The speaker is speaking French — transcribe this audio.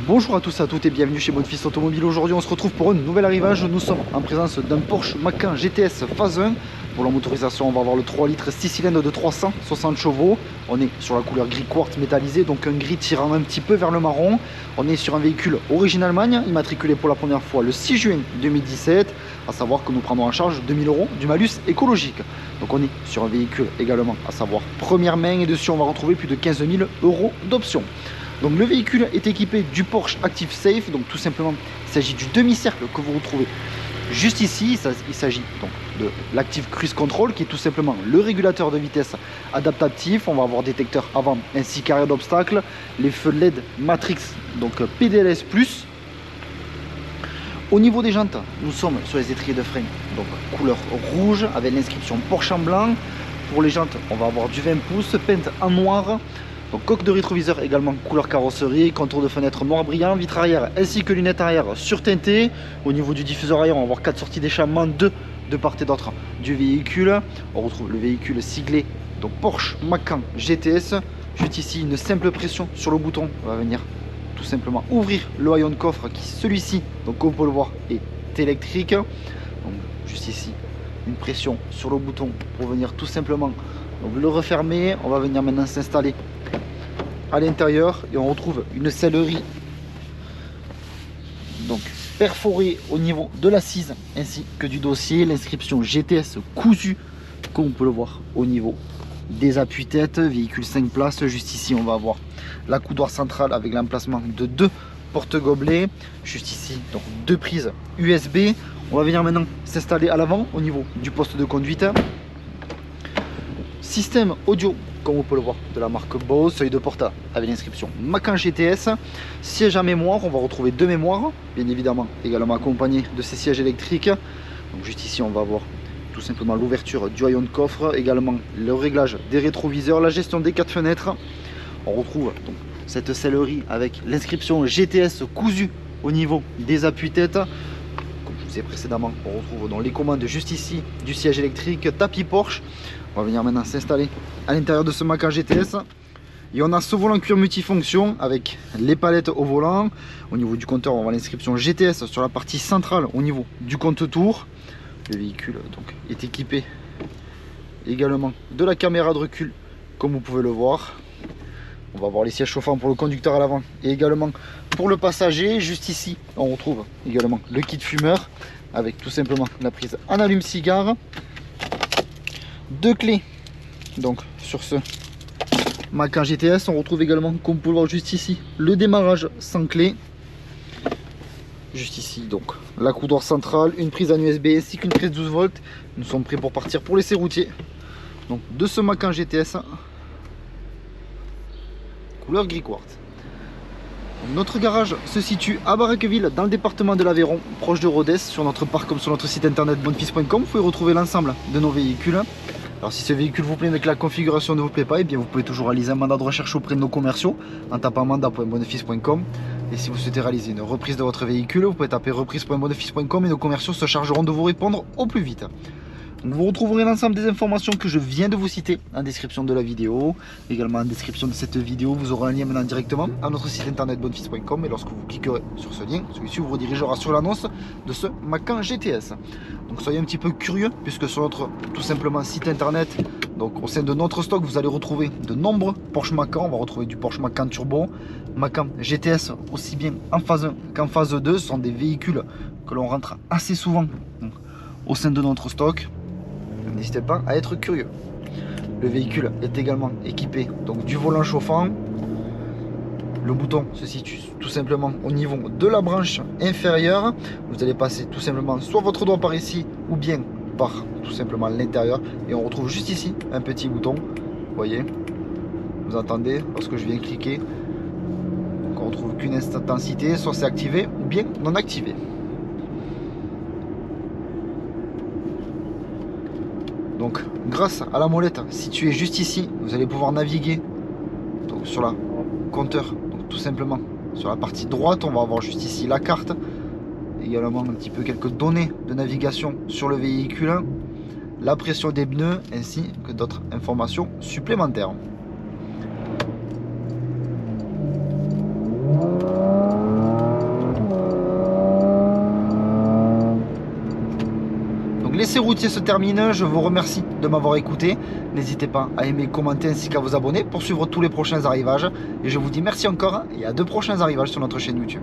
Bonjour à tous et à toutes et bienvenue chez Bonfils Automobile. Aujourd'hui on se retrouve pour un nouvel arrivage. Nous sommes en présence d'un Porsche Macan GTS phase 1. Pour la motorisation on va avoir le 3 litres 6 cylindres de 360 chevaux. On est sur la couleur gris quartz métallisé, donc un gris tirant un petit peu vers le marron. On est sur un véhicule origine Allemagne, immatriculé pour la première fois le 6 juin 2017. À savoir que nous prendrons en charge 2000 € du malus écologique. Donc on est sur un véhicule également à savoir première main et dessus on va retrouver plus de 15 000 € d'options. Donc le véhicule est équipé du Porsche Active Safe, donc tout simplement il s'agit du demi-cercle que vous retrouvez juste ici. Il s'agit donc de l'Active Cruise Control qui est tout simplement le régulateur de vitesse adaptatif. On va avoir détecteur avant ainsi qu'arrière d'obstacles, les feux LED Matrix, donc PDLS+. Au niveau des jantes, nous sommes sur les étriers de frein, donc couleur rouge avec l'inscription Porsche en blanc. Pour les jantes, on va avoir du 20 pouces, peinte en noir. Donc coque de rétroviseur également couleur carrosserie, contour de fenêtre noir brillant, vitre arrière ainsi que lunettes arrière surteintées. Au niveau du diffuseur arrière, on va avoir 4 sorties d'échappement, 2 de part et d'autre du véhicule. On retrouve le véhicule siglé, donc Porsche Macan GTS. Juste ici, une simple pression sur le bouton va venir tout simplement ouvrir le haillon de coffre qui, celui-ci, donc comme on peut le voir, est électrique. Donc juste ici, une pression sur le bouton pour venir tout simplement donc, le refermer. On va venir maintenant s'installer à l'intérieur et on retrouve une sellerie donc perforée au niveau de l'assise ainsi que du dossier, l'inscription GTS cousu comme on peut le voir au niveau des appuis-têtes, véhicule 5 places. Juste ici on va avoir la coudoir centrale avec l'emplacement de 2 porte-gobelets, juste ici donc 2 prises USB. On va venir maintenant s'installer à l'avant au niveau du poste de conduite. Système audio, comme on peut le voir, de la marque Bose, seuil de porte avec l'inscription Macan GTS. Siège à mémoire, on va retrouver 2 mémoires, bien évidemment, également accompagné de ces sièges électriques. Donc juste ici, on va avoir tout simplement l'ouverture du haillon de coffre, également le réglage des rétroviseurs, la gestion des 4 fenêtres. On retrouve donc cette sellerie avec l'inscription GTS cousue au niveau des appuis-têtes. Comme je vous disais précédemment, on retrouve donc les commandes juste ici du siège électrique, tapis Porsche. On va venir maintenant s'installer à l'intérieur de ce Macan GTS. Et on a ce volant cuir multifonction avec les palettes au volant. Au niveau du compteur, on va voir l'inscription GTS sur la partie centrale au niveau du compte-tour. Le véhicule donc est équipé également de la caméra de recul, comme vous pouvez le voir. On va voir les sièges chauffants pour le conducteur à l'avant et également pour le passager. Juste ici, on retrouve également le kit fumeur avec tout simplement la prise en allume-cigare. 2 clés donc sur ce Macan GTS. On retrouve également, comme vous pouvez le voir juste ici, le démarrage sans clé. Juste ici donc la coudoir centrale, une prise en USB ainsi qu'une prise 12 volts. Nous sommes prêts pour partir pour l'essai routier donc de ce Macan GTS couleur gris quartz. Notre garage se situe à Barraqueville dans le département de l'Aveyron, proche de Rodez. Sur notre parc comme sur notre site internet bonfils.com, vous pouvez retrouver l'ensemble de nos véhicules. Alors si ce véhicule vous plaît mais que la configuration ne vous plaît pas, et bien vous pouvez toujours réaliser un mandat de recherche auprès de nos commerciaux en tapant mandat.bonfils.com. Et si vous souhaitez réaliser une reprise de votre véhicule, vous pouvez taper reprise.bonfils.com et nos commerciaux se chargeront de vous répondre au plus vite. Donc vous retrouverez l'ensemble des informations que je viens de vous citer en description de la vidéo. Également en description de cette vidéo, vous aurez un lien maintenant directement à notre site internet bonfils.com. Et lorsque vous cliquerez sur ce lien, celui-ci vous redirigera sur l'annonce de ce Macan GTS. Donc soyez un petit peu curieux puisque sur notre tout simplement site internet, donc au sein de notre stock, vous allez retrouver de nombreux Porsche Macan. On va retrouver du Porsche Macan Turbo, Macan GTS aussi bien en phase 1 qu'en phase 2. Ce sont des véhicules que l'on rentre assez souvent donc, au sein de notre stock. N'hésitez pas à être curieux. Le véhicule est également équipé donc du volant chauffant. Le bouton se situe tout simplement au niveau de la branche inférieure. Vous allez passer tout simplement soit votre doigt par ici ou bien par tout simplement l'intérieur. Et on retrouve juste ici un petit bouton. Vous voyez, vous entendez lorsque je viens cliquer. Donc on retrouve qu'une intensité, soit c'est activé ou bien non activé. Donc grâce à la molette située juste ici, vous allez pouvoir naviguer donc, sur la compteur, donc tout simplement sur la partie droite. On va avoir juste ici la carte, également un petit peu quelques données de navigation sur le véhicule, la pression des pneus ainsi que d'autres informations supplémentaires. l'essai routier se termine, je vous remercie de m'avoir écouté. N'hésitez pas à aimer, commenter ainsi qu'à vous abonner pour suivre tous les prochains arrivages. Et je vous dis merci encore et à de prochains arrivages sur notre chaîne YouTube.